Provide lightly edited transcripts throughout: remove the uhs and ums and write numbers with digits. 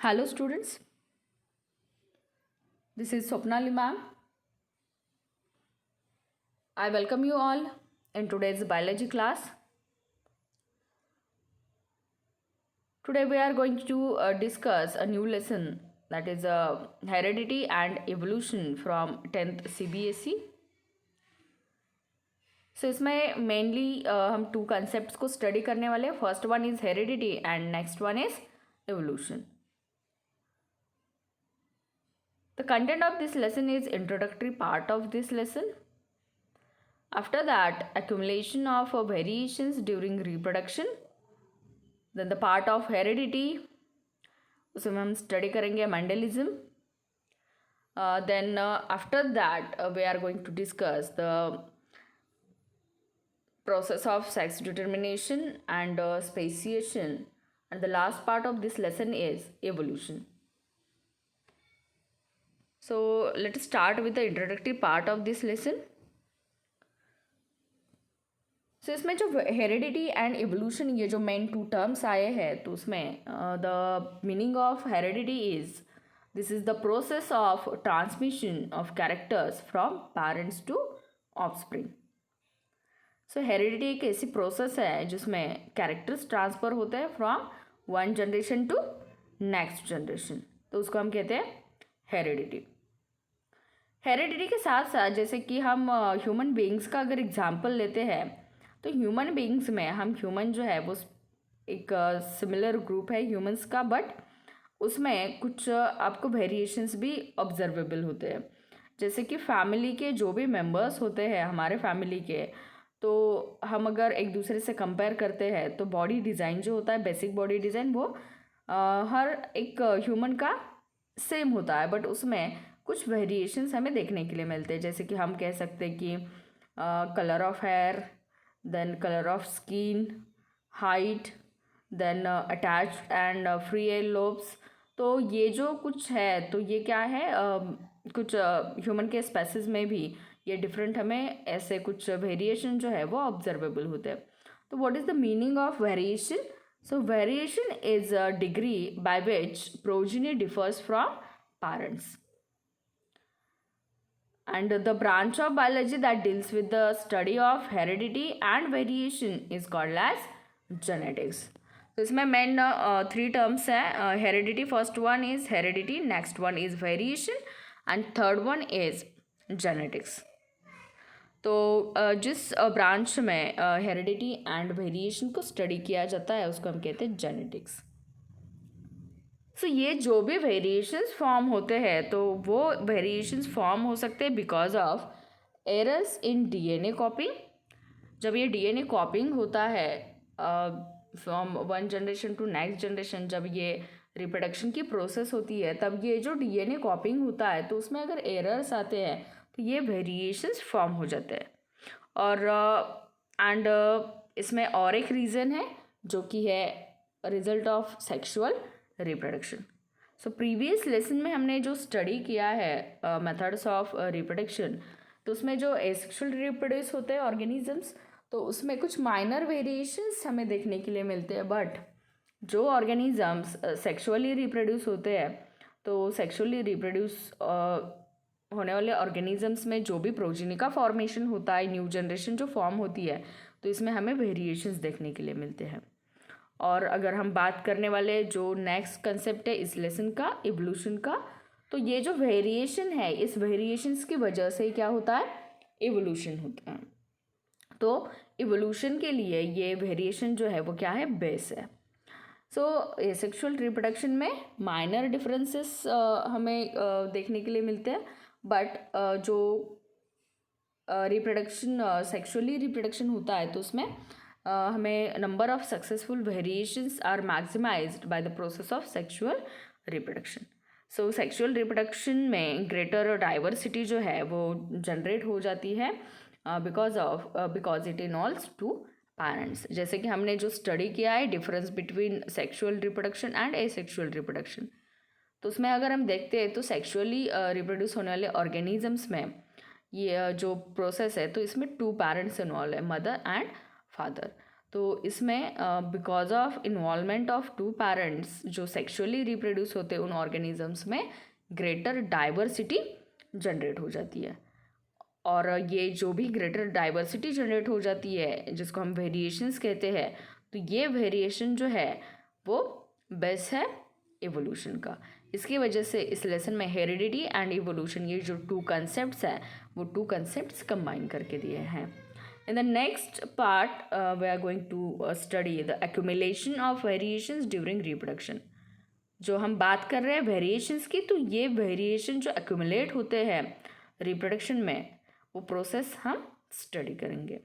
Hello students, this is Swapnali ma'am. I welcome you all in today's biology class. Today we are going to discuss a new lesson, that is heredity and evolution from 10th CBSE. So इसमें mainly हम two concepts को study करने वाले हैं. First one is heredity and next one is evolution. The content of this lesson is introductory part of this lesson. After that, accumulation of variations during reproduction. Then the part of heredity, उसमें हम study करेंगे Mendelianism. Then after that, we are going to discuss the process of sex determination and speciation. And the last part of this lesson is evolution. So let us start with the introductory part of this lesson. सो इसमें जो heredity and evolution ये जो main to terms आए हैं तो उसमें the meaning of heredity is this is the process of transmission of characters from parents to offspring. So heredity एक ऐसी प्रोसेस है जिसमें कैरेक्टर्स ट्रांसफ़र होते हैं from one generation to next generation, तो उसको हम कहते हैं हेरिडिटी. हेरिडिटी के साथ साथ जैसे कि हम ह्यूमन बीइंग्स का अगर एग्जांपल लेते हैं तो ह्यूमन बीइंग्स में हम ह्यूमन जो है वो एक सिमिलर ग्रुप है ह्यूमंस का, बट उसमें कुछ आपको वेरिएशंस भी ऑब्जर्वेबल होते हैं. जैसे कि फैमिली के जो भी मेंबर्स होते हैं हमारे फैमिली के, तो हम अगर एक दूसरे से कंपेयर करते हैं तो बॉडी डिज़ाइन जो होता है, बेसिक बॉडी डिज़ाइन, वो हर एक ह्यूमन का सेम होता है, बट उसमें कुछ वेरिएशंस हमें देखने के लिए मिलते हैं. जैसे कि हम कह सकते हैं कि colour of hair, then color of skin, height, then attached and free air lobes. तो ये जो कुछ है तो ये क्या है, कुछ ह्यूमन के स्पेसिस में भी ये डिफरेंट हमें ऐसे कुछ वेरिएशन जो है वो ऑब्जर्वेबल होते हैं. तो what is the meaning of variation? So variation is a degree by which progeny differs from parents. And the branch of biology that deals with the study of heredity and variation is called as genetics. तो इसमें main three terms हैं. Heredity, first one is heredity, next one is variation and third one is genetics. तो जिस branch में heredity and variation को study किया जाता है उसको हम कहते हैं जेनेटिक्स. सो ये जो भी वेरिएशंस फॉर्म होते हैं तो वो वेरिएशंस फॉर्म हो सकते हैं because of errors in DNA copying. जब ये डीएनए कॉपिंग होता है from one generation to next generation, जब ये रिप्रोडक्शन की प्रोसेस होती है तब ये जो डीएनए कॉपिंग होता है तो उसमें अगर एरर्स आते हैं तो ये वेरिएशंस फॉर्म हो जाते हैं. और एंड इसमें और एक रीज़न है जो कि है result of sexual reproduction. So previous lesson में हमने जो स्टडी किया है मेथड्स ऑफ रिप्रोडक्शन, तो उसमें जो एसेक्सुअल रिप्रोड्यूस होते हैं ऑर्गेनिजम्स तो उसमें कुछ माइनर वेरिएशंस हमें देखने के लिए मिलते हैं. बट जो ऑर्गेनिजम्स सेक्सुअली रिप्रोड्यूस होते हैं तो सेक्सुअली रिप्रोड्यूस होने वाले ऑर्गेनिजम्स में जो भी प्रोजेनी का फॉर्मेशन होता है, न्यू जनरेशन जो फॉर्म होती है, तो इसमें हमें वेरिएशंस देखने के लिए मिलते हैं. और अगर हम बात करने वाले जो नेक्स्ट कंसेप्ट है इस लेसन का, इवोल्यूशन का, तो ये जो वेरिएशन है इस वेरिएशंस की वजह से क्या होता है, इवोल्यूशन होता है. तो इवोल्यूशन के लिए ये वेरिएशन जो है वो क्या है, बेस है. सो सेक्सुअल रिप्रोडक्शन में माइनर डिफरेंसेस हमें देखने के लिए मिलते हैं, बट जो रिप्रोडक्शन सेक्सुअली रिप्रोडक्शन होता है तो उसमें हमें number of successful variations are maximised by the process of sexual reproduction. So sexual reproduction में ग्रेटर डाइवर्सिटी जो है वो जनरेट हो जाती है because it involves two parents. जैसे कि हमने जो स्टडी किया है difference between sexual reproduction and asexual reproduction, तो उसमें अगर हम देखते हैं तो सेक्सुअली रिप्रोड्यूस होने वाले ऑर्गेनिजम्स में ये जो प्रोसेस है तो इसमें टू पेरेंट्स इन्वॉल्व है, मदर एंड फादर. तो इसमें because of involvement of two parents जो सेक्सुअली रिप्रोड्यूस होते हैं उन ऑर्गेनिजम्स में ग्रेटर डाइवर्सिटी जनरेट हो जाती है। और ये जो भी ग्रेटर डाइवर्सिटी जनरेट हो जाती है जिसको हम वेरिएशंस कहते हैं, तो ये वेरिएशन जो है वो बेस है इवोल्यूशन का। इसकी वजह से इस लेसन में हेरिडिटी एंड इवोल्यूशन ये जो टू कंसेप्ट्स हैं वो टू कंसेप्ट्स कंबाइन करके दिए हैं। In the next part we are going to study the accumulation of variations during reproduction. जो हम बात कर रहे हैं वेरिएशंस की, तो ये वेरिएशन जो एक्यूमुलेट होते हैं रिप्रोडक्शन में वो प्रोसेस हम स्टडी करेंगे।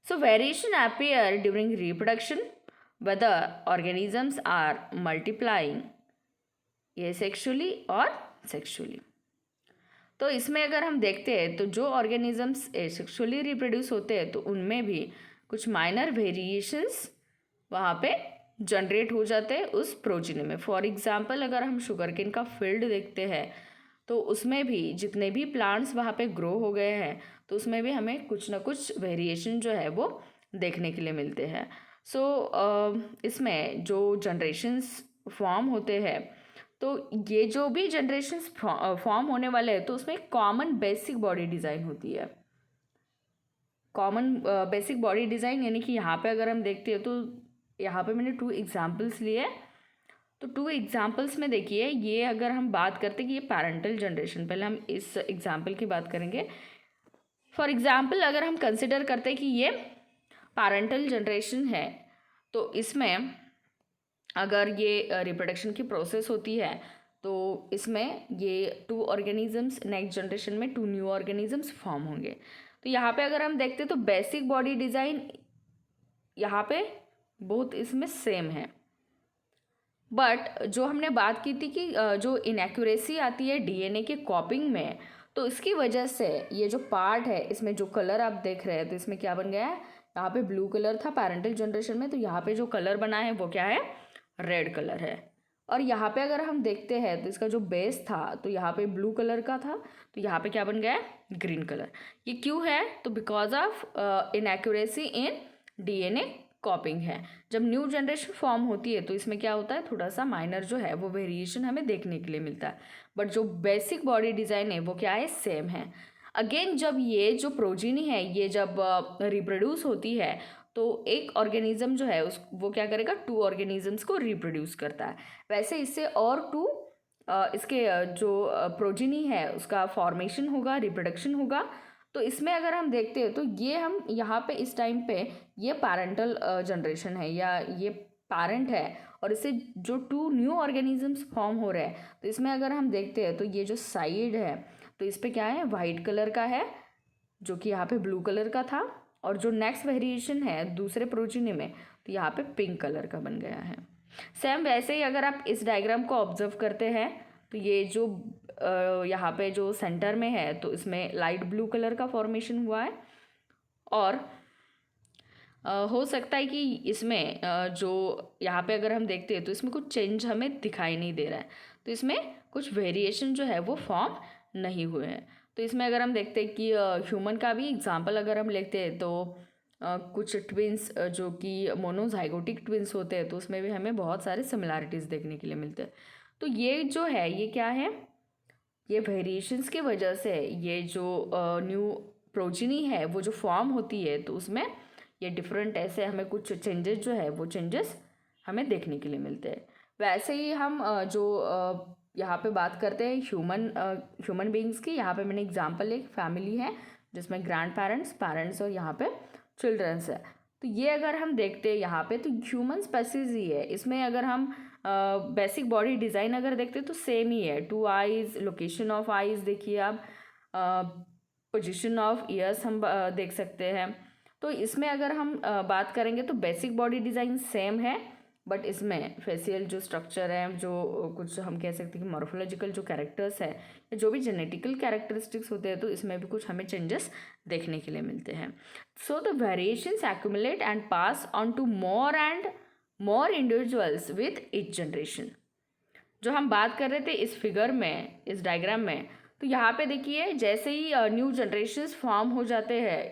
सो variation appear during reproduction whether organisms are multiplying asexually और sexually। तो इसमें अगर हम देखते हैं तो जो ऑर्गेनिजम्स एसेक्सुअली रिप्रोड्यूस होते हैं तो उनमें भी कुछ माइनर वेरिएशंस वहाँ पे जनरेट हो जाते हैं उस प्रोजीनी में। फॉर एग्जांपल अगर हम शुगरकेन का फील्ड देखते हैं तो उसमें भी जितने भी प्लांट्स वहाँ पे ग्रो हो गए हैं तो उसमें भी हमें कुछ ना कुछ वेरिएशन जो है वो देखने के लिए मिलते हैं। सो इसमें जो जनरेशन्स फॉर्म होते हैं तो ये जो भी जनरेशन्स फॉर्म होने वाले हैं तो उसमें कॉमन बेसिक बॉडी डिज़ाइन होती है। कॉमन बेसिक बॉडी डिज़ाइन यानी कि यहाँ पे अगर हम देखते हैं तो यहाँ पे मैंने 2 एग्जांपल्स लिए। तो 2 एग्जांपल्स में देखिए, ये अगर हम बात करते हैं कि ये पैरेंटल जनरेशन, पहले हम इस एग्जांपल की बात करेंगे। फॉर एग्जांपल अगर हम कंसिडर करते हैं कि ये पैरेंटल जनरेशन है तो इसमें अगर ये रिप्रोडक्शन की प्रोसेस होती है तो इसमें ये 2 ऑर्गेनिजम्स नेक्स्ट जनरेशन में 2 न्यू ऑर्गेनिजम्स फॉर्म होंगे। तो यहाँ पे अगर हम देखते तो बेसिक बॉडी डिज़ाइन यहाँ पे बहुत इसमें सेम है, बट जो हमने बात की थी कि जो इनएक्यूरेसी आती है डीएनए के कॉपिंग में, तो इसकी वजह से ये जो पार्ट है इसमें जो कलर आप देख रहे हैं तो इसमें क्या बन गया है, यहाँ पे ब्लू कलर था पैरेंटल जनरेशन में, तो यहाँ पे जो कलर बना है वो क्या है, रेड कलर है। और यहाँ पे अगर हम देखते हैं तो इसका जो बेस था तो यहाँ पे ब्लू कलर का था, तो यहाँ पे क्या बन गया है, ग्रीन कलर। ये क्यों है, तो because of inaccuracy in DNA कॉपिंग है। जब न्यू जनरेशन फॉर्म होती है तो इसमें क्या होता है, थोड़ा सा माइनर जो है वो वेरिएशन हमें देखने के लिए मिलता है, बट जो बेसिक बॉडी डिज़ाइन है वो क्या है, सेम है। अगेन जब ये जो प्रोजीनी है ये जब रिप्रोड्यूस होती है तो एक ऑर्गेनिज्म जो है उस वो क्या करेगा, 2 ऑर्गेनिजम्स को रिप्रोड्यूस करता है। वैसे इससे और 2 इसके जो प्रोजीनी है उसका फॉर्मेशन होगा, रिप्रोडक्शन होगा। तो इसमें अगर हम देखते हैं तो ये हम यहाँ पे इस टाइम पे ये पैरेंटल जनरेशन है या ये पेरेंट है और इससे जो 2 न्यू ऑर्गेनिजम्स फॉर्म हो रहे हैं तो इसमें अगर हम देखते हैं तो ये जो साइड है तो इस पर क्या है, वाइट कलर का है जो कि यहाँ पे ब्लू कलर का था, और जो नेक्स्ट वेरिएशन है दूसरे प्रोजीनी में तो यहाँ पे पिंक कलर का बन गया है। सेम वैसे ही अगर आप इस डायग्राम को ऑब्जर्व करते हैं तो ये जो यहाँ पे जो सेंटर में है तो इसमें लाइट ब्लू कलर का फॉर्मेशन हुआ है, और हो सकता है कि इसमें जो यहाँ पे अगर हम देखते हैं तो इसमें कुछ चेंज हमें दिखाई नहीं दे रहा है, तो इसमें कुछ वेरिएशन जो है वो फॉर्म नहीं हुए हैं। तो इसमें अगर हम देखते हैं कि ह्यूमन का भी एग्जांपल अगर हम लेते हैं तो कुछ ट्विंस जो कि मोनोजाइगोटिक ट्विंस होते हैं तो उसमें भी हमें बहुत सारे सिमिलैरिटीज़ देखने के लिए मिलते हैं। तो ये जो है ये क्या है, ये वेरिएशंस की वजह से ये जो न्यू प्रोजीनी है वो जो फॉर्म होती है तो उसमें ये डिफरेंट ऐसे हमें कुछ चेंजेस जो है वो चेंजेस हमें देखने के लिए मिलते हैं। वैसे ही हम जो यहाँ पे बात करते हैं ह्यूमन बीइंग्स की, यहाँ पे मैंने एग्जांपल एक फैमिली है जिसमें ग्रैंड पेरेंट्स, पेरेंट्स और यहाँ पे चिल्ड्रंस है। तो ये अगर हम देखते हैं यहाँ पे तो ह्यूमन स्पेसीज ही है। इसमें अगर हम बेसिक बॉडी डिज़ाइन अगर देखते हैं तो सेम ही है, 2 आइज़, लोकेशन ऑफ आइज़ देखिए आप, पोजिशन ऑफ ईयर्स हम देख सकते हैं। तो इसमें अगर हम बात करेंगे तो बेसिक बॉडी डिज़ाइन सेम है, बट इसमें फेसियल जो स्ट्रक्चर है, जो कुछ हम कह सकते हैं कि मॉर्फोलॉजिकल जो कैरेक्टर्स है या जो भी जेनेटिकल कैरेक्टरिस्टिक्स होते हैं तो इसमें भी कुछ हमें चेंजेस देखने के लिए मिलते हैं। So the variations accumulate and pass on to more and more individuals with each generation. जो हम बात कर रहे थे इस फिगर में, इस डायग्राम में, तो यहाँ पे देखिए जैसे ही न्यू जनरेशन्स फॉर्म हो जाते हैं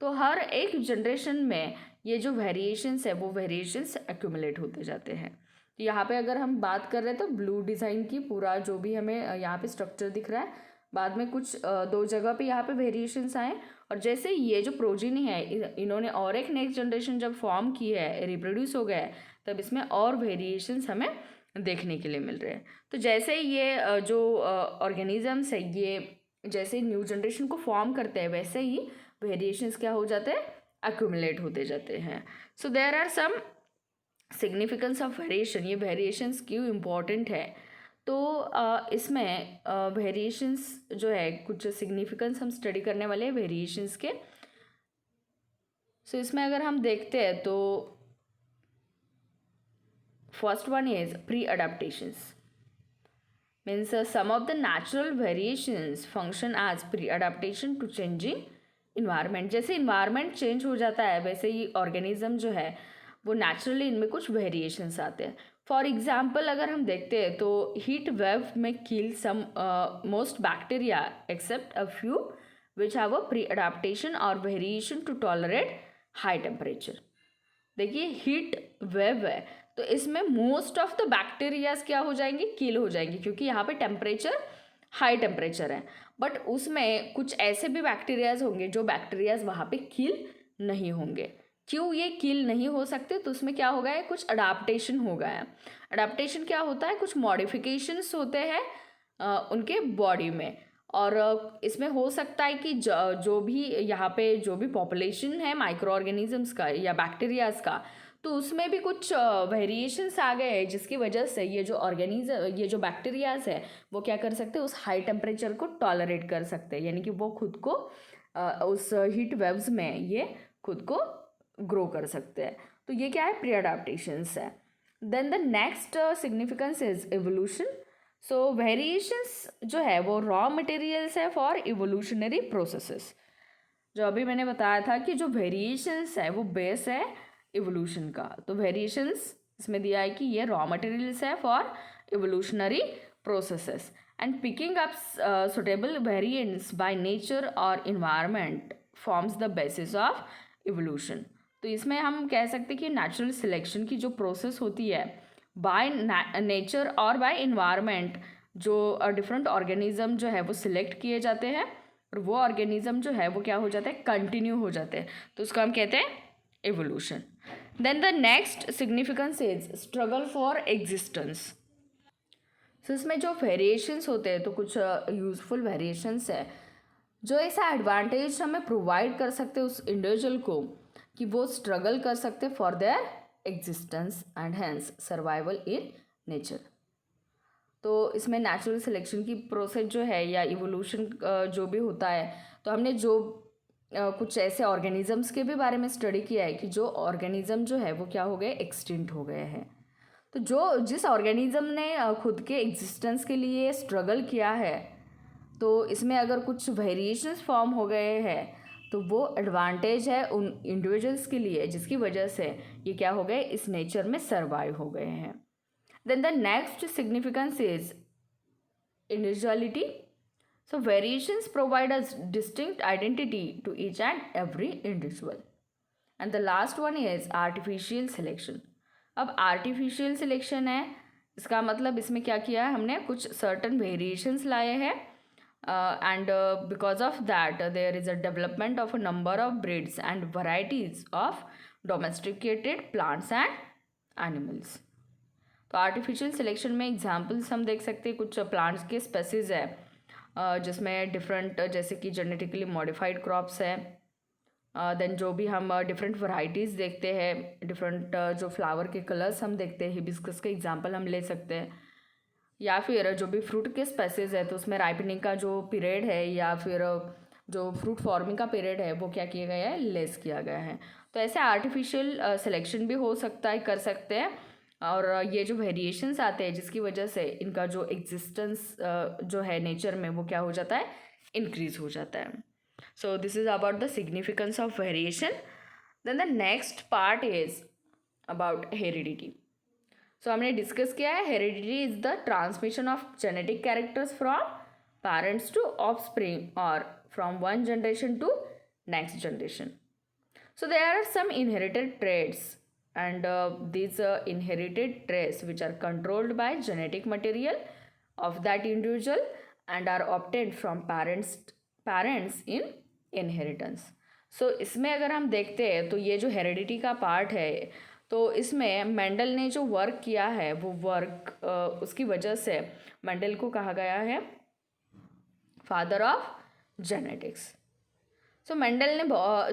तो हर एक जनरेशन में ये जो वेरिएशंस है वो वेरिएशंस एक्यूमुलेट होते जाते हैं। तो यहाँ पे अगर हम बात कर रहे हैं तो ब्लू डिज़ाइन की पूरा जो भी हमें यहाँ पे स्ट्रक्चर दिख रहा है, बाद में कुछ 2 जगह पे यहाँ पे वेरिएशंस आए, और जैसे ये जो प्रोजीनी है इन्होंने और एक नेक्स्ट जनरेशन जब फॉर्म की है, रिप्रोड्यूस हो गया है, तब इसमें और वेरिएशंस हमें देखने के लिए मिल रहे हैं। तो जैसे ये जो ऑर्गेनिजम्स है ये जैसे न्यू जनरेशन को फॉर्म करते हैं, वैसे ही वेरिएशंस क्या हो जाते हैं, एक्यूमुलेट होते जाते हैं। So there are some significance of variation. ये वेरिएशंस क्यों इम्पॉर्टेंट है, तो इसमें वेरिएशंस जो है कुछ सिग्निफिकेंस हम स्टडी करने वाले हैं वेरिएशंस के। सो इसमें अगर हम देखते हैं तो first one is pre adaptations, means some of the natural variations function as pre-adaptation to changing environment। जैसे environment change हो जाता है वैसे ही organism जो है वो naturally इनमें कुछ variations आते हैं। फॉर एग्जाम्पल अगर हम देखते हैं तो हीट वेव में kill some most bacteria except a few which have a pre adaptation और variation to tolerate high temperature. देखिए हीट वेव है तो इसमें मोस्ट ऑफ द बैक्टीरियाज क्या हो जाएंगे, किल हो जाएंगे, क्योंकि यहाँ पे टेम्परेचर हाई टेम्परेचर है। बट उसमें कुछ ऐसे भी बैक्टीरियाज होंगे जो बैक्टीरियाज वहाँ पे किल नहीं होंगे। क्यों ये किल नहीं हो सकते, तो उसमें क्या हो गया है, कुछ अडाप्टेशन हो गया है। अडाप्टेशन क्या होता है, कुछ मॉडिफिकेशंस होते हैं उनके बॉडी में, और इसमें हो सकता है कि जो भी यहाँ पे जो भी पॉपुलेशन है माइक्रो ऑर्गेनिजम्स का या बैक्टीरियाज का, तो उसमें भी कुछ वेरिएशंस आ गए हैं जिसकी वजह से ये जो बैक्टीरियाज है वो क्या कर सकते हैं, उस हाई टेम्परेचर को टॉलरेट कर सकते हैं, यानी कि वो खुद को उस हीट वेव्स में ये खुद को ग्रो कर सकते हैं। तो ये क्या है, प्री अडेप्टेशंस है। Then the next significance is evolution. So variations जो है वो रॉ मटेरियल्स है फॉर इवोल्यूशनरी प्रोसेसेस। जो अभी मैंने बताया था कि जो वेरिएशंस है वो बेस है इवोल्यूशन का। तो वेरिएशंस इसमें दिया है कि ये रॉ मटेरियल्स है for evolutionary processes and picking up suitable variants by nature और environment forms the basis of evolution. तो इसमें हम कह सकते हैं कि नेचुरल सिलेक्शन की जो प्रोसेस होती है बाय नेचर और बाय इन्वायरमेंट, जो डिफरेंट ऑर्गेनिज्म जो है वो सिलेक्ट किए जाते हैं और वो ऑर्गेनिज्म जो है वो क्या हो जाता है, कंटिन्यू हो जाते हैं, तो उसको हम कहते हैं evolution. Then the next significance is struggle for existence. So इसमें जो वेरिएशंस होते हैं तो कुछ यूजफुल वेरिएशंस है जो ऐसा एडवांटेज हमें प्रोवाइड कर सकते हैं उस इंडिविजुअल को कि वो स्ट्रगल कर सकते for their existence and hence survival in nature. तो इसमें नेचुरल सिलेक्शन की प्रोसेस जो है या इवोल्यूशन जो भी होता है, तो हमने जो कुछ ऐसे ऑर्गेनिजम्स के भी बारे में स्टडी किया है कि जो ऑर्गेनिज्म जो है वो क्या हो गए, एक्सटिंक्ट हो गए हैं। तो जिस ऑर्गेनिज्म ने खुद के एग्जिस्टेंस के लिए स्ट्रगल किया है, तो इसमें अगर कुछ वेरिएशंस फॉर्म हो गए हैं तो वो एडवांटेज है उन इंडिविजुअल्स के लिए जिसकी वजह से ये क्या हो गए, इस नेचर में सर्वाइव हो गए हैं। Then the next significance is individuality. So variations provide a distinct identity to each and every individual. And the last one is artificial selection. अब आर्टिफिशियल सिलेक्शन है, इसका मतलब इसमें क्या किया है, हमने कुछ सर्टन वेरिएशंस लाए हैं and because of that there is a development of a number of breeds and varieties of domesticated plants and animals। तो आर्टिफिशियल सिलेक्शन में एग्जांपल्स हम देख सकते हैं, कुछ प्लांट्स के स्पेसीज है जिसमें डिफरेंट जैसे कि जेनेटिकली मॉडिफाइड क्रॉप्स है। देन जो भी हम डिफरेंट वैरायटीज़ देखते हैं, डिफरेंट जो फ्लावर के कलर्स हम देखते हैं, हिबिस्कस का एग्जांपल हम ले सकते हैं, या फिर जो भी फ्रूट के स्पेसीज है तो उसमें राइपनिंग का जो पीरियड है या फिर जो फ्रूट फॉर्मिंग का पीरियड है वो क्या किया गया है, लेस किया गया है। तो ऐसे आर्टिफिशियल सिलेक्शन भी हो सकता है, कर सकते हैं, और ये जो वेरिएशंस आते हैं जिसकी वजह से इनका जो एग्जिस्टेंस जो है नेचर में वो क्या हो जाता है, इंक्रीज हो जाता है। So this is about the significance of variation. Then the next part is about heredity. So हमने डिस्कस किया है heredity is the transmission of genetic characters from parents to offspring और from one generation to next generation. So there are some inherited traits, and these inherited traits which are controlled by genetic material of that individual and are obtained from parents in inheritance. So इसमें अगर हम देखते हैं तो ये जो heredity का part है, तो इसमें मेंडल ने जो वर्क किया है वो वर्क उसकी वजह से मेंडल को कहा गया है father of genetics. So Mendel ने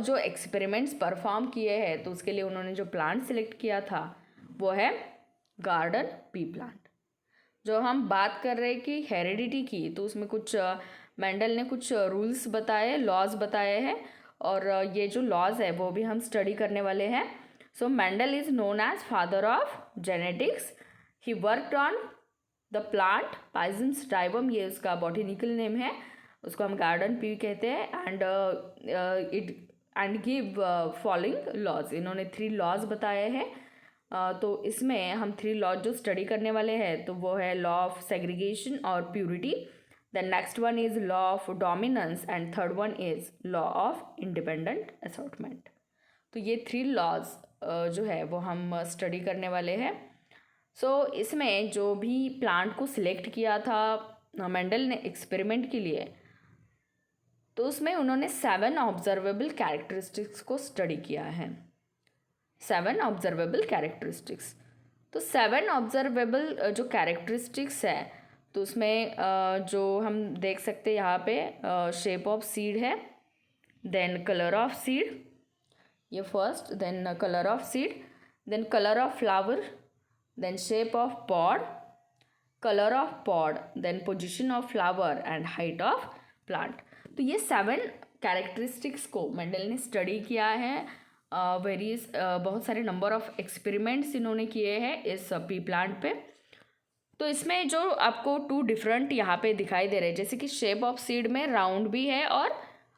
जो एक्सपेरिमेंट्स परफॉर्म किए हैं तो उसके लिए उन्होंने जो प्लांट सिलेक्ट किया था वो है गार्डन पी प्लांट. जो हम बात कर रहे हैं कि हेरिडिटी की, तो उसमें कुछ मेंडल ने कुछ रूल्स बताए, लॉज बताए हैं, और ये जो लॉज है वो भी हम स्टडी करने वाले हैं. So Mendel is known as father of genetics. He worked on the plant pisum sativum, ये उसका बॉटेनिकल नेम है, उसको हम गार्डन पी कहते हैं. And give following laws. इन्होंने 3 लॉज बताए हैं. तो इसमें हम 3 लॉज जो स्टडी करने वाले हैं तो वो है लॉ ऑफ सेग्रीगेशन और purity, then next one is law of dominance, and third one is law of independent assortment. तो ये 3 लॉज जो है वो हम स्टडी करने वाले हैं. सो इसमें जो भी प्लांट को सिलेक्ट किया था मेंडल ने एक्सपेरिमेंट के लिए, तो उसमें उन्होंने 7 ऑब्जर्वेबल कैरेक्टरिस्टिक्स को स्टडी किया है. 7 ऑब्जर्वेबल कैरेक्टरिस्टिक्स. तो 7 ऑब्जर्वेबल जो कैरेक्टरिस्टिक्स है तो उसमें जो हम देख सकते हैं यहाँ पे शेप ऑफ सीड है, देन कलर ऑफ सीड, ये first, then colour of seed, then colour of flower, then shape of pod, colour of pod, then position of flower and height of plant. तो ये 7 characteristics को Mendel ने study किया है. Various बहुत सारे number of experiments इन्होंने किए हैं इस पी प्लांट पे. तो इसमें जो आपको 2 डिफरेंट यहाँ पे दिखाई दे रहे हैं, जैसे कि शेप ऑफ सीड में राउंड भी है और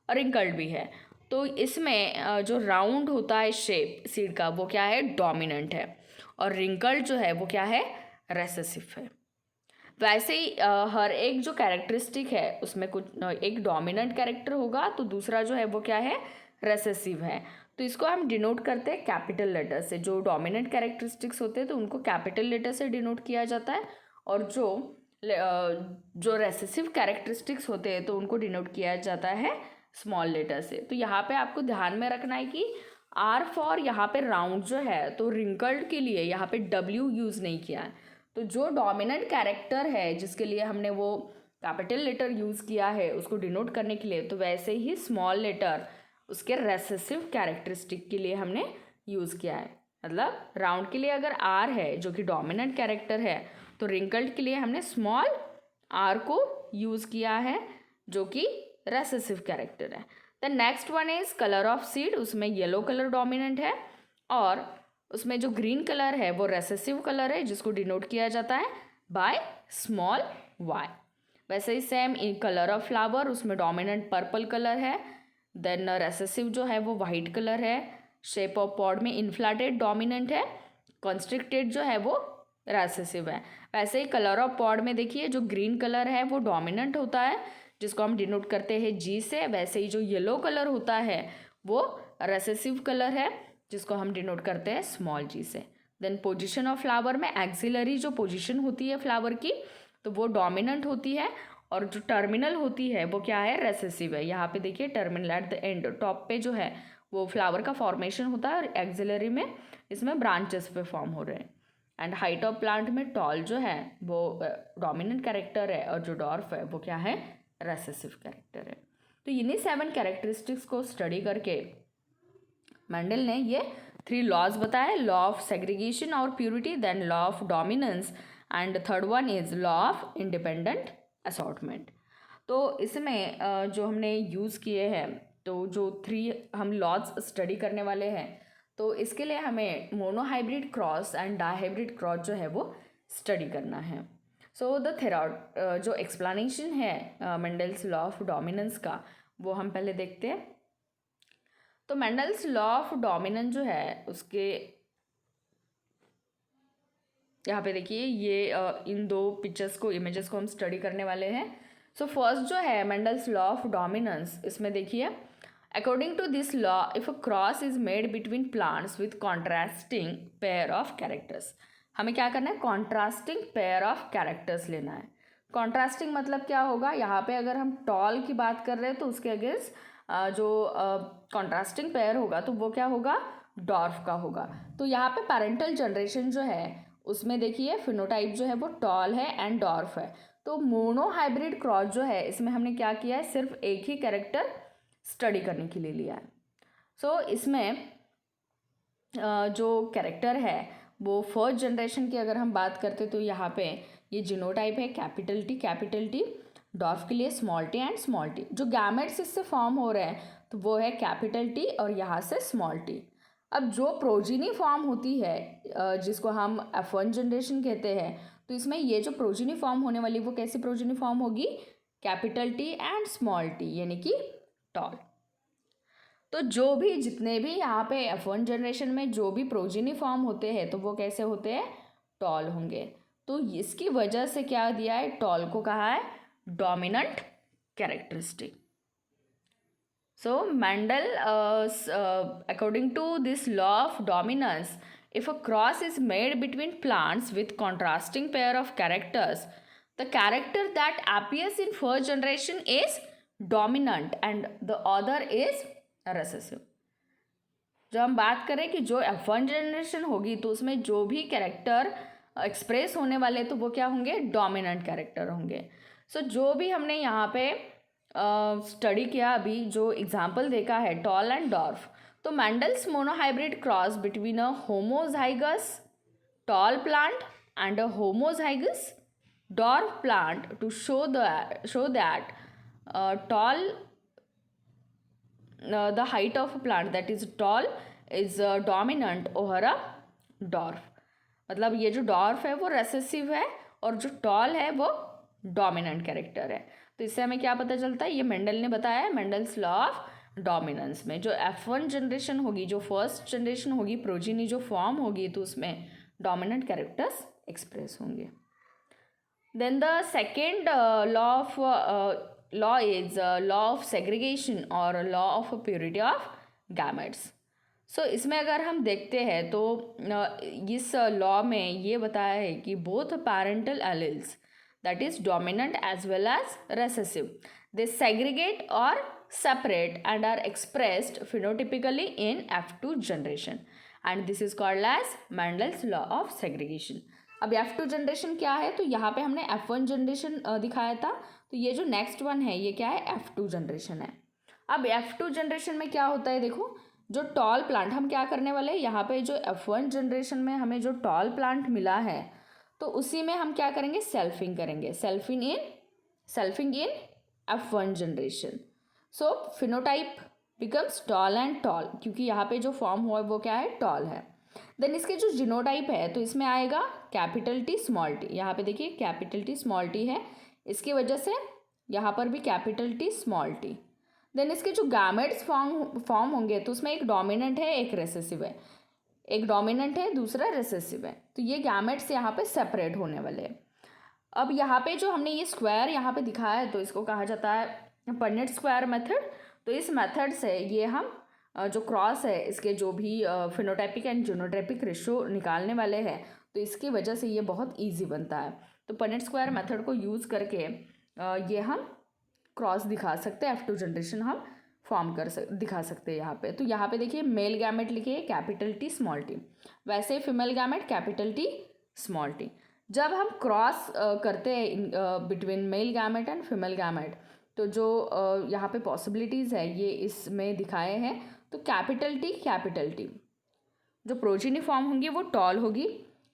रिंकल्ड भी है. तो इसमें जो राउंड होता है शेप सीड का वो क्या है, डोमिनेंट है, और रिंकल्ड जो है वो क्या है, रेसेसिव है. वैसे ही हर एक जो कैरेक्टरिस्टिक है उसमें कुछ एक डोमिनेंट कैरेक्टर होगा तो दूसरा जो है वो क्या है, रेसेसिव है. तो इसको हम डिनोट करते हैं कैपिटल लेटर से. जो डोमिनेंट कैरेक्टरिस्टिक्स होते हैं तो उनको कैपिटल लेटर से डिनोट किया जाता है, और जो रेसेसिव कैरेक्टरिस्टिक्स होते हैं तो उनको डिनोट किया जाता है स्मॉल लेटर से. तो यहाँ पे आपको ध्यान में रखना है कि आर फॉर यहाँ पे राउंड जो है तो रिंकल्ड के लिए यहाँ पे डब्ल्यू यूज़ नहीं किया है. तो जो डोमिनेंट कैरेक्टर है जिसके लिए हमने वो कैपिटल लेटर यूज़ किया है उसको डिनोट करने के लिए, तो वैसे ही स्मॉल लेटर उसके रेसेसिव कैरेक्टरिस्टिक के लिए हमने यूज़ किया है. मतलब राउंड के लिए अगर आर है जो कि डोमिनेंट कैरेक्टर है, तो रिंकल्ड के लिए हमने स्मॉल आर को यूज़ किया है जो कि रेसेसिव कैरेक्टर है. The next one is colour of seed. उसमें येलो कलर डोमिनेंट है और उसमें जो ग्रीन कलर है वो रेसेसिव कलर है जिसको डिनोट किया जाता है बाय स्मॉल वाई. वैसे ही same in colour of flower, उसमें डोमिनेंट पर्पल कलर है, देन रेसेसिव जो है वो वाइट कलर है. शेप ऑफ पॉड में इन्फ्लेटेड डोमिनेंट है, कंस्ट्रिक्टेड जो है वो रेसेसिव है. वैसे ही कलर ऑफ पॉड में देखिए जो ग्रीन कलर है वो डोमिनेंट होता है जिसको हम डिनोट करते हैं जी से. वैसे ही जो येलो कलर होता है वो रेसेसिव कलर है जिसको हम डिनोट करते हैं स्मॉल जी से. देन पोजीशन ऑफ फ्लावर में एक्सिलरी जो पोजीशन होती है फ्लावर की तो वो डोमिनेंट होती है, और जो टर्मिनल होती है वो क्या है, रेसेसिव है. यहाँ पे देखिए terminal at the end, top पे जो है वो फ्लावर का फॉर्मेशन होता है और एक्सिलरी में इसमें ब्रांचेस पे फॉर्म हो रहे हैं. एंड हाइट ऑफ प्लांट में टॉल जो है वो डोमिनेंट कैरेक्टर है और जो डॉर्फ है वो क्या है, रेसेसिव कैरेक्टर है. तो इन्हीं 7 कैरेक्टरिस्टिक्स को स्टडी करके मेंडल ने ये 3 लॉज बताए, लॉ ऑफ सेग्रीगेशन और purity, then law of dominance, and third one is law of independent assortment. तो इसमें जो हमने यूज़ किए हैं, तो जो 3 हम लॉज स्टडी करने वाले हैं, तो इसके लिए हमें monohybrid cross and dihybrid cross जो है वो स्टडी करना है. सो द थेरॉड जो एक्सप्लेनेशन है मेंडल्स लॉ ऑफ डोमिनेंस का वो हम पहले देखते हैं. तो मेंडल्स लॉ ऑफ डोमिनेंस जो है उसके यहाँ पे देखिए ये इन 2 पिक्चर्स को, इमेजेस को हम स्टडी करने वाले हैं. सो फर्स्ट जो है मेंडल्स लॉ ऑफ डोमिनेंस, इसमें देखिए According to this law, if a cross is made between plants with contrasting pair of characters, हमें क्या करना है, contrasting pair of characters लेना है. Contrasting मतलब क्या होगा, यहाँ पे अगर हम टॉल की बात कर रहे हैं तो उसके अगेंस्ट जो contrasting pair होगा तो वो क्या होगा, डॉर्फ का होगा. तो यहाँ पे पेरेंटल जनरेशन जो है उसमें देखिए फिनोटाइप जो है वो टॉल है एंड डॉर्फ है. तो मोनो हाइब्रिड क्रॉस जो है इसमें हमने क्या किया है, सिर्फ एक ही कैरेक्टर स्टडी करने के लिए लिया है. सो इसमें जो कैरेक्टर है वो फर्स्ट जनरेशन की अगर हम बात करते तो यहाँ पे ये जीनोटाइप है कैपिटल टी, डॉर्फ के लिए small T and small T. जो गैमेट्स इससे फॉर्म हो रहे हैं तो वो है कैपिटल टी और यहाँ से स्मॉल टी. अब जो प्रोजीनी फॉर्म होती है जिसको हम F1 जनरेशन कहते हैं, तो इसमें ये जो प्रोजीनी फॉर्म होने वाली वो कैसी प्रोजीनी फॉर्म होगी, capital T and small T यानी कि टॉल. तो जो भी जितने भी यहाँ पे F1 जनरेशन में जो भी प्रोजीनी फॉर्म होते हैं तो वो कैसे होते हैं, टॉल होंगे. तो इसकी वजह से क्या दिया है, टॉल को कहा है dominant characteristic. So Mendel, according to this law of dominance, if a cross is made between plants with contrasting pair of characters, the character that appears in first generation is dominant and the other is recessive. जो हम बात करें कि जो F1 generation होगी तो उसमें जो भी कैरेक्टर एक्सप्रेस होने वाले तो वो क्या होंगे, डोमिनेंट कैरेक्टर होंगे. सो जो भी हमने यहाँ पे स्टडी किया अभी, जो एग्जाम्पल देखा है टॉल एंड डॉर्फ, तो Mendel's monohybrid cross between a homozygous tall plant and a homozygous dwarf plant to show that tall the height of a plant that is tall is dominant over a dwarf. मतलब ये जो dwarf है वो recessive है और जो toll है वो डोमिनेंट कैरेक्टर है. तो इससे हमें क्या पता चलता है, ये मेंडल ने बताया है, मेंडल्स लॉ ऑफ डोमिनेंस में जो F1 जनरेशन होगी, जो फर्स्ट जनरेशन होगी, प्रोजीनी जो फॉर्म होगी तो उसमें डोमिनेंट कैरेक्टर्स एक्सप्रेस होंगे. Then the second law is law of segregation or law of purity of gametes. So इसमें अगर हम देखते हैं तो इस लॉ में ये बताया है कि both parental alleles that is dominant as well as recessive, they segregate or separate and are expressed phenotypically in F2 generation and this is called as Mendel's law of segregation. अब F2 generation क्या है, तो यहाँ पे हमने F1 generation दिखाया था, तो ये जो नेक्स्ट वन है ये क्या है, F2 जनरेशन है. अब F2 जनरेशन में क्या होता है, देखो जो टॉल प्लांट हम क्या करने वाले हैं, यहाँ पे जो F1 जनरेशन में हमें जो टॉल प्लांट मिला है तो उसी में हम क्या करेंगे, सेल्फिंग करेंगे, selfing in F1 generation. So phenotype becomes tall and tall, क्योंकि यहाँ पे जो फॉर्म हुआ है वो क्या है, टॉल है. देन इसके जो जीनोटाइप है तो इसमें आएगा कैपिटल टी स्मॉल टी. यहाँ पे देखिए कैपिटल टी स्मॉल टी है, इसकी वजह से यहाँ पर भी कैपिटल टी स्मॉल टी. देन इसके जो गैमेट्स फॉर्म होंगे तो उसमें एक डोमिनेंट है एक रेसेसिव है, एक डोमिनेंट है दूसरा रेसेसिव है. तो ये गैमेट्स यहाँ पे सेपरेट होने वाले हैं. अब यहाँ पे जो हमने ये स्क्वायर यहाँ पे दिखाया है तो इसको कहा जाता है पन्नेट स्क्वायर मेथड. तो इस मेथड से ये हम जो क्रॉस है इसके जो भी फिनोटाइपिक एंड जीनोटाइपिक रेशो निकालने वाले हैं तो इसकी वजह से ये बहुत इजी बनता है. तो पन्नेट स्क्वायर मेथड को यूज़ करके ये हम क्रॉस दिखा सकते हैं, F2 जनरेशन हम फॉर्म दिखा सकते हैं यहाँ पे. तो यहाँ पे देखिए मेल गैमेट लिखिए कैपिटल टी स्मॉल टी, वैसे female gamete capital T small T. जब हम क्रॉस करते हैं between male gamete and female gamete तो जो यहाँ पे पॉसिबिलिटीज़ है ये इसमें दिखाए हैं. तो कैपिटल टी जो प्रोजीनी फॉर्म होंगी वो टॉल होगी.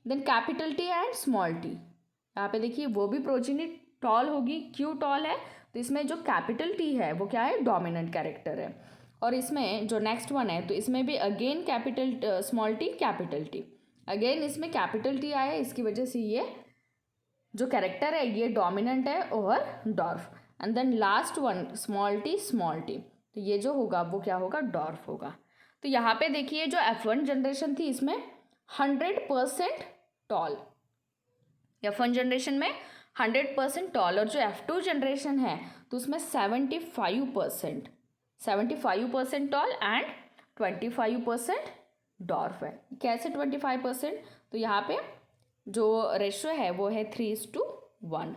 Then capital T and small T, यहाँ पे देखिए वो भी प्रोजीनी टॉल होगी. क्यों टॉल है, तो इसमें जो कैपिटल टी है वो क्या है, डोमिनेंट कैरेक्टर है. और इसमें जो नेक्स्ट वन है तो इसमें भी again capital small T capital T, again इसमें कैपिटल टी आया, इसकी वजह से ये जो कैरेक्टर है ये डोमिनेंट है over dwarf. And then last one small T, तो ये जो होगा वो क्या होगा, डॉर्फ होगा. तो यहाँ पे देखिए जो F1 जनरेशन थी इसमें 100% टॉल, F1 जनरेशन में 100% टॉल, और जो F2 जनरेशन है तो उसमें 75% 75% टॉल एंड 25% डॉर्फ है। कैसे 25%? तो यहाँ पे जो रेशो है वो है 3:1।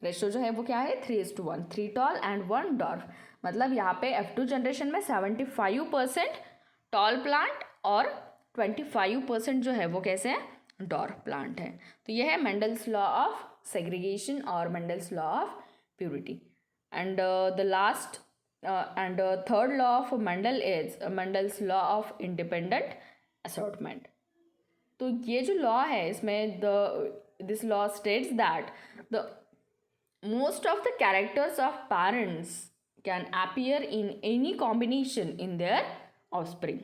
रेशो जो है वो क्या है 3:1, 3 टॉल एंड 1 डॉर्फ। मतलब यहाँ पे F2 जनरेशन में 75% टॉल प्लांट और 25% जो है वो कैसे है डॉर्फ प्लांट है। तो ये है मेंडल्स लॉ ऑफ सेग्रीगेशन और Mendel's law of purity. And the last and third law of Mendel is Mendel's law of independent assortment. तो ये जो लॉ है इसमें this law states that the most of the characters of parents can appear in any combination in their offspring।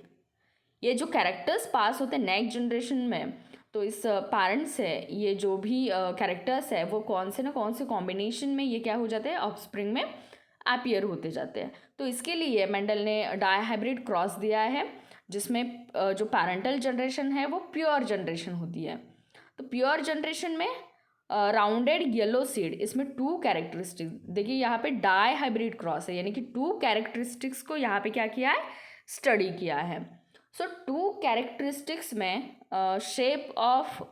ये जो characters पास होते हैं next generation में, तो इस पेरेंट्स से ये जो भी कैरेक्टर्स है वो कौन से ना कौन से कॉम्बिनेशन में ये क्या हो जाते हैं ऑफस्प्रिंग में अपीयर होते जाते हैं। तो इसके लिए मेंडल ने डायहाइब्रिड क्रॉस दिया है जिसमें जो पैरेंटल जनरेशन है वो प्योर जनरेशन होती है। तो प्योर जनरेशन में राउंडेड येलो सीड, इसमें 2 कैरेक्टरिस्टिक्स देखिए यहाँ पे डाई हाइब्रिड क्रॉस है, यानी कि 2 कैरेक्टरिस्टिक्स को यहाँ पे क्या किया है स्टडी किया है। सो 2 कैरेक्टरिस्टिक्स में shape of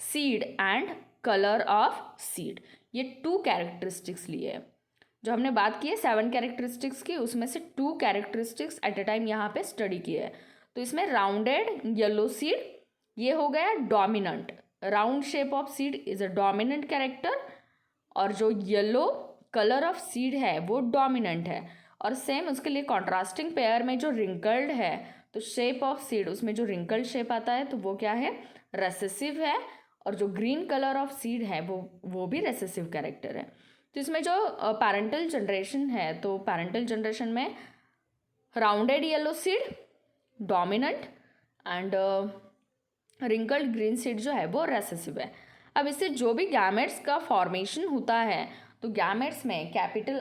seed and colour of seed, ये 2 कैरेक्टरिस्टिक्स लिए हैं। जो हमने बात की है 7 कैरेक्टरिस्टिक्स की, उसमें से 2 कैरेक्टरिस्टिक्स एट अ टाइम यहाँ पे स्टडी किए हैं। तो इसमें राउंडेड येलो सीड ये हो गया dominant, round shape of seed is a dominant character, और जो येलो कलर ऑफ सीड है वो डोमिनेंट है। और सेम उसके लिए कॉन्ट्रास्टिंग पेयर में जो रिंकल्ड है, तो शेप ऑफ सीड उसमें जो रिंकल्ड शेप आता है तो वो क्या है रेसेसिव है, और जो ग्रीन कलर ऑफ सीड है वो भी रेसेसिव कैरेक्टर है। तो इसमें जो पैरेंटल जनरेशन है, तो पैरेंटल जनरेशन में rounded yellow seed dominant and wrinkled green seed जो है वो रेसेसिव है। अब इससे जो भी गैमेट्स का फॉर्मेशन होता है, तो गैमेट्स में कैपिटल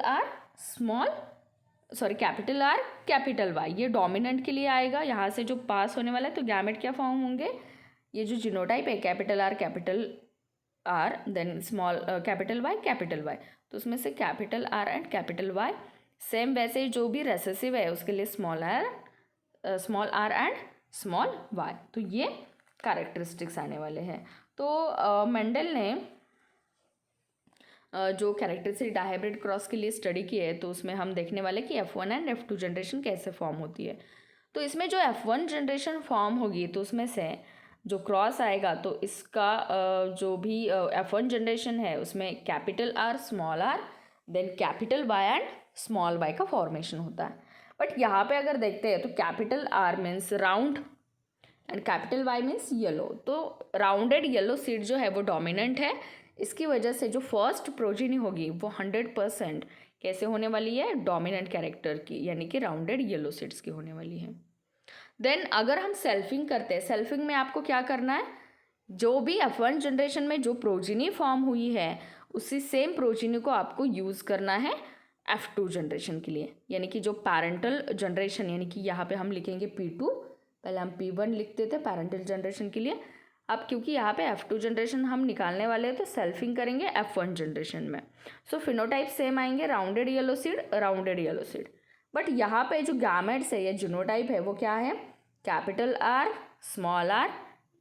आर कैपिटल वाई ये डोमिनेंट के लिए आएगा। यहाँ से जो पास होने वाला है तो गैमेट क्या फॉर्म होंगे, ये जो जीनोटाइप है capital R then small capital Y, तो उसमें से capital R and capital Y. Same वैसे ही जो भी रेसेसिव है उसके लिए small R and small Y. तो ये कैरेक्टरिस्टिक्स आने वाले हैं। तो मेंडल ने जो कैरेक्टरिस्टिक डायहाइब्रिड क्रॉस के लिए स्टडी की है, तो उसमें हम देखने वाले कि F1 एंड F2 जनरेशन कैसे फॉर्म होती है। तो इसमें जो F1 जनरेशन फॉर्म होगी तो उसमें से जो क्रॉस आएगा तो इसका जो भी F1 जनरेशन है उसमें capital R small R then capital Y and small Y का फॉर्मेशन होता है। बट यहाँ पे अगर देखते हैं तो capital R means round and capital Y means yellow. तो राउंडेड येलो सीड जो है वो डोमिनेंट है, इसकी वजह से जो फर्स्ट प्रोजीनी होगी वो 100% कैसे होने वाली है डोमिनेंट कैरेक्टर की, यानी कि राउंडेड येलो सीड्स की होने वाली है। देन अगर हम सेल्फिंग करते हैं, सेल्फिंग में आपको क्या करना है, जो भी F1 जनरेशन में जो प्रोजीनी फॉर्म हुई है उसी सेम प्रोजीनी को आपको यूज़ करना है F2 जनरेशन के लिए, यानी कि जो पैरेंटल जनरेशन, यानी कि यहाँ पे हम लिखेंगे P2, पहले हम P1 लिखते थे पैरेंटल जनरेशन के लिए। अब क्योंकि यहाँ पे F2 जनरेशन हम निकालने वाले हैं तो सेल्फिंग करेंगे F1 जनरेशन में। सो फिनोटाइप सेम आएंगे राउंडेड येलो सीड। बट यहाँ पे जो गैमेट्स है या जीनोटाइप है वो क्या है capital R small R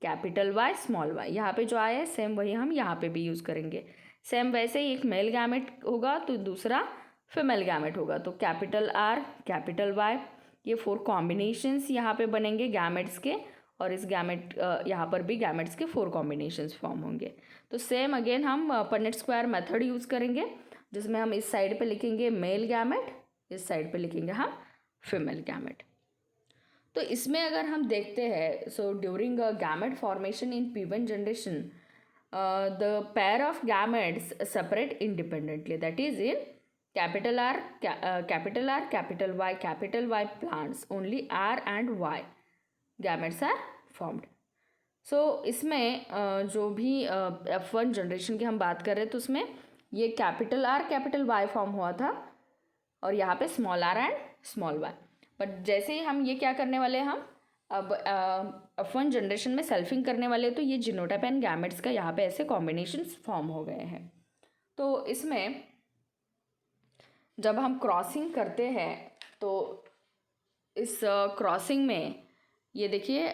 capital Y small Y. यहाँ पे जो आया है सेम वही हम यहाँ पे भी यूज़ करेंगे। सेम वैसे ही एक मेल गैमेट होगा तो दूसरा फीमेल गैमेट होगा, तो कैपिटल आर कैपिटल वाई ये 4 कॉम्बिनेशंस यहाँ पे बनेंगे गैमेट्स के, और इस गैमेट यहाँ पर भी गैमेट्स के 4 कॉम्बिनेशंस फॉर्म होंगे। तो सेम अगेन हम पनेट स्क्वायर मेथड यूज़ करेंगे, जिसमें हम इस साइड पे लिखेंगे मेल गैमेट, इस साइड पे लिखेंगे हम फीमेल गैमेट। तो इसमें अगर हम देखते हैं, so during gamete formation in P1 generation the pair of gametes separate independently, that is in capital R capital Y plants only R and Y gametes are formed. So इसमें जो भी F1 generation की हम बात कर रहे हैं तो उसमें ये capital R capital Y form हुआ था और यहाँ पे small R and small Y. But जैसे ही हम ये क्या करने वाले हैं, हम अब F1 जनरेशन में सेल्फिंग करने वाले हैं, तो ये जीनोटाइप एंड गैमेट्स का यहाँ पे ऐसे कॉम्बिनेशंस फॉर्म हो गए हैं। तो इसमें जब हम क्रॉसिंग करते हैं तो इस क्रॉसिंग में ये देखिए,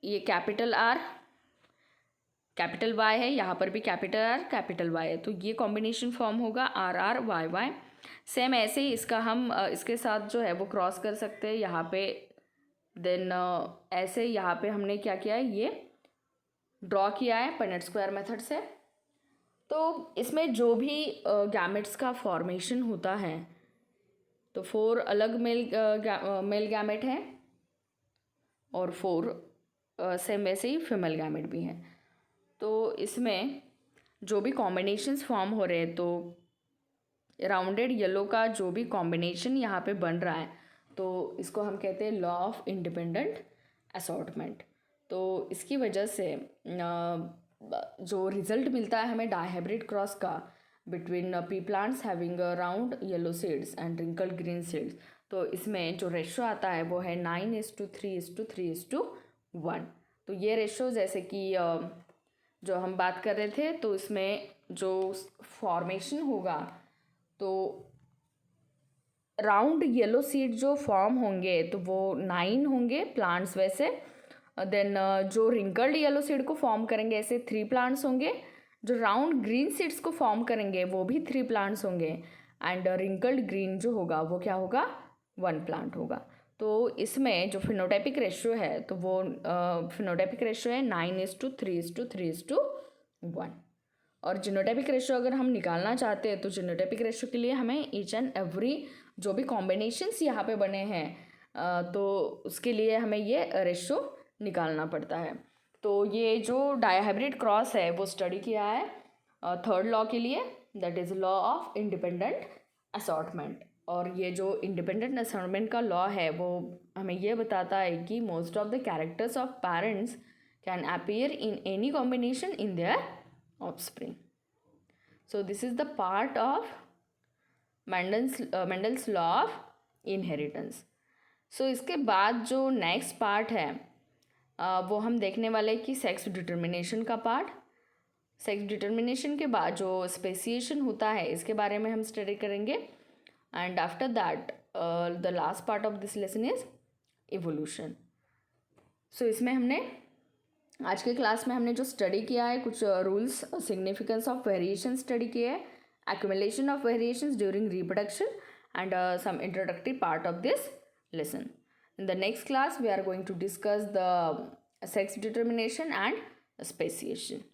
ये कैपिटल आर कैपिटल वाई है, यहाँ पर भी कैपिटल आर कैपिटल वाई है, तो ये कॉम्बिनेशन फॉर्म होगा R R Y Y. Same ऐसे ही इसका हम इसके साथ जो है वो क्रॉस कर सकते हैं यहाँ पे। देन ऐसे यहाँ पे हमने क्या किया है, ये ड्रॉ किया है पनेट स्क्वायर मेथड से। तो इसमें जो भी गैमेट्स का फॉर्मेशन होता है, तो 4 अलग मेल गैमेट हैं और 4 सेम वैसे ही फीमेल गैमेट भी हैं। तो इसमें जो भी कॉम्बिनेशंस फॉर्म हो रहे हैं, तो राउंडेड येलो का जो भी कॉम्बिनेशन यहाँ पे बन रहा है, तो इसको हम कहते हैं लॉ ऑफ इंडिपेंडेंट असॉर्टमेंट। तो इसकी वजह से जो रिजल्ट मिलता है हमें डायहाइब्रिड क्रॉस का between P plants having round yellow seeds and wrinkled green seeds, तो इसमें जो रेशो आता है वो है 9:3:3:1। तो ये रेशो जैसे कि जो हम बात कर रहे थे, तो इसमें जो फॉर्मेशन होगा, तो राउंड येलो सीड जो फॉर्म होंगे तो वो 9 होंगे प्लांट्स वैसे। देन जो रिंकल्ड येलो सीड को फॉर्म करेंगे ऐसे 3 प्लांट्स होंगे। जो राउंड ग्रीन सीड्स को फॉर्म करेंगे वो भी 3 प्लांट्स होंगे। एंड रिंकल्ड ग्रीन जो होगा वो क्या होगा, 1 प्लांट होगा। तो इसमें जो फिनोटाइपिक रेशियो है, तो वो फिनोटाइपिक रेशियो है 9:3:3:1। और जीनोटाइपिक रेशियो अगर हम निकालना चाहते हैं, तो जीनोटाइपिक रेशियो के लिए हमें ईच एंड एवरी जो भी कॉम्बिनेशंस यहाँ पे बने हैं, तो उसके लिए हमें ये रेशियो निकालना पड़ता है। तो ये जो डायहाइब्रिड क्रॉस है वो स्टडी किया है थर्ड लॉ के लिए, that is law of independent assortment. और ये जो इंडिपेंडेंट असॉर्टमेंट का लॉ है वो हमें ये बताता है कि most of the characters of parents can appear in any combination in their offspring. So this is the part of Mendel's law of inheritance. So इसके बाद जो नेक्स्ट पार्ट है वो हम देखने वाले कि सेक्स डिटर्मिनेशन का पार्ट। सेक्स डिटर्मिनेशन के बाद जो स्पेसिएशन होता है इसके बारे में हम स्टडी करेंगे। And after that the last part of this lesson is evolution. So इसमें हमने आज के क्लास में हमने जो स्टडी किया है, कुछ rules, significance of variation study किए हैं, accumulation of variations during reproduction, and some introductory part of this lesson. In the next class we are going to discuss the sex determination and speciation.